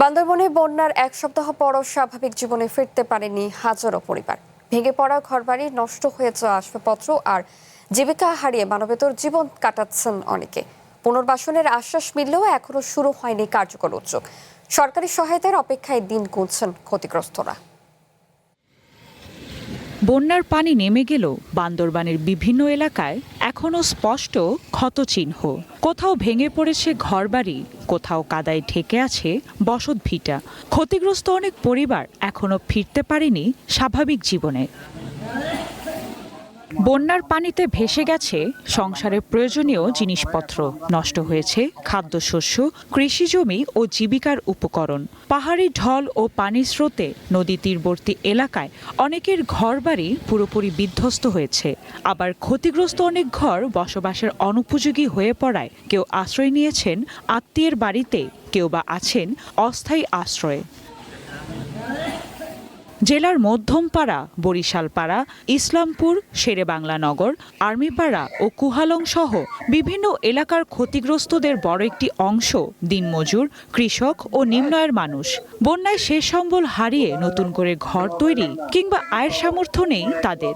বান্দরবনে বন্যার এক সপ্তাহ পরও স্বাভাবিক জীবনে ফিরতে পারেনি হাজারো পরিবার। ভেঙে পড়া ঘরবাড়ি, নষ্ট হয়ে যাওয়া আসবাবপত্র আর জীবিকা হারিয়ে মানবেতর জীবন কাটাচ্ছেন অনেকে। পুনর্বাসনের আশ্বাস মিললেও এখনো শুরু হয়নি কার্যকর উদ্যোগ। সরকারি সহায়তার অপেক্ষায় দিন গুনছেন ক্ষতিগ্রস্তরা। বন্যার পানি নেমে গেলেও বান্দরবানের বিভিন্ন এলাকায় এখনো স্পষ্ট ক্ষতচিহ্ন। কোথাও ভেঙে পড়েছে ঘরবাড়ি, কোথাও কাদায় ঢেকে আছে বসতভিটা। ক্ষতিগ্রস্ত অনেক পরিবার এখনো ফিরতে পারেনি স্বাভাবিক জীবনে। বন্যার পানিতে ভেসে গেছে সংসারের প্রয়োজনীয় জিনিসপত্র, নষ্ট হয়েছে খাদ্যশস্য, কৃষিজমি ও জীবিকার উপকরণ। পাহাড়ি ঢল ও পানির স্রোতে নদী তীরবর্তী এলাকায় অনেকের ঘরবাড়ি পুরোপুরি বিধ্বস্ত হয়েছে। আবার ক্ষতিগ্রস্ত অনেক ঘর বসবাসের অনুপযোগী হয়ে পড়ায় কেউ আশ্রয় নিয়েছেন আত্মীয়ের বাড়িতে, কেউ বা আছেন অস্থায়ী আশ্রয়ে। জেলার মধ্যমপাড়া, বরিশালপাড়া, ইসলামপুর, শেরেবাংলা নগর, আর্মিপাড়া ও কুহালং সহ বিভিন্ন এলাকার ক্ষতিগ্রস্তদের বড় একটি অংশ দিনমজুর, কৃষক ও নিম্ন আয়ের মানুষ। বন্যায় শেষ সম্বল হারিয়ে নতুন করে ঘর তৈরি কিংবা আয়ের সামর্থ্য নেই তাদের।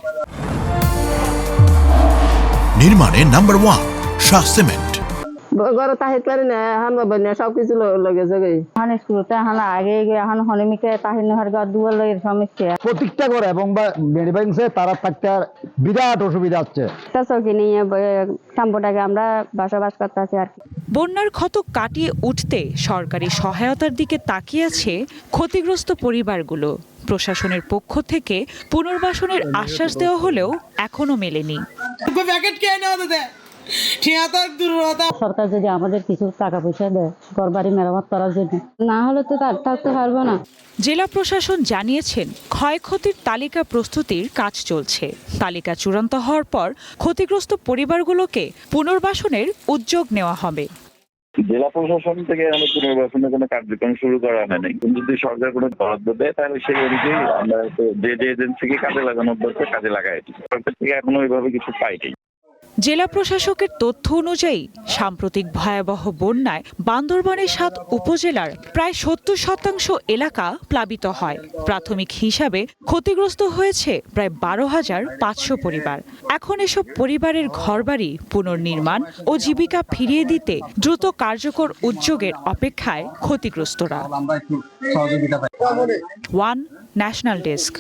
নির্মাণে নাম্বার 1 শাহ সিমেন্ট। ঘরে তাহিত পারি না, এখন বন্যা সবকিছু লগে যাবে। এখন স্কুলতে এখন আগে এখন হনিমিকে তাহির নহর গা দুয়ার লগের সমস্যা। প্রত্যেকটা করে এবং বেড়ে ভাঙছে তারা থাকতে বিরাট অসুবিধা হচ্ছে। চৌকি নিয়ে সম্পটাকে আমরা বসবাস করতে আছি আর কি। বন্যার ক্ষত কাটিয়ে উঠতে সরকারি সহায়তার দিকে তাকিয়েছে ক্ষতিগ্রস্ত পরিবারগুলো। প্রশাসনের পক্ষ থেকে পুনর্বাসনের আশ্বাস দেওয়া হলেও এখনো মেলেনি। সরকার যদি আমাদের কিছু টাকা পয়সা দেয় ঘরবাড়ি মেরামত করার জন্য, না হলে তো থাকতে পারবো না। জেলা প্রশাসন জানিয়েছেন ক্ষয়ক্ষতির তালিকা প্রস্তুতির কাজ চলছে। তালিকা চূড়ান্ত হওয়ার পর ক্ষতিগ্রস্ত পরিবারগুলোকে পুনর্বাসনের উদ্যোগ নেওয়া হবে। জেলা প্রশাসন থেকে আমাদের পুনর্বাসনের কোনো কার্যক্রম শুরু করা হয়নি। যদি সরকার কোনো বরাদ্দ দেয় তাহলে সেই অনুযায়ী আমরা যে এজেন্সিকে কাজে লাগানোর দরকার কাজে লাগাই। সরকার থেকে এখনো ওইভাবে কিছু পাইনি। জেলা প্রশাসকের তথ্য অনুযায়ী সাম্প্রতিক ভয়াবহ বন্যায় বান্দরবানের 7 উপজেলার প্রায় 70% এলাকা প্লাবিত হয়। প্রাথমিক হিসাবে ক্ষতিগ্রস্ত হয়েছে প্রায় 12,500 পরিবার। এখন এসব পরিবারের ঘরবাড়ি পুনর্নির্মাণ ও জীবিকা ফিরিয়ে দিতে দ্রুত কার্যকর উদ্যোগের অপেক্ষায় ক্ষতিগ্রস্তরা। One national desk.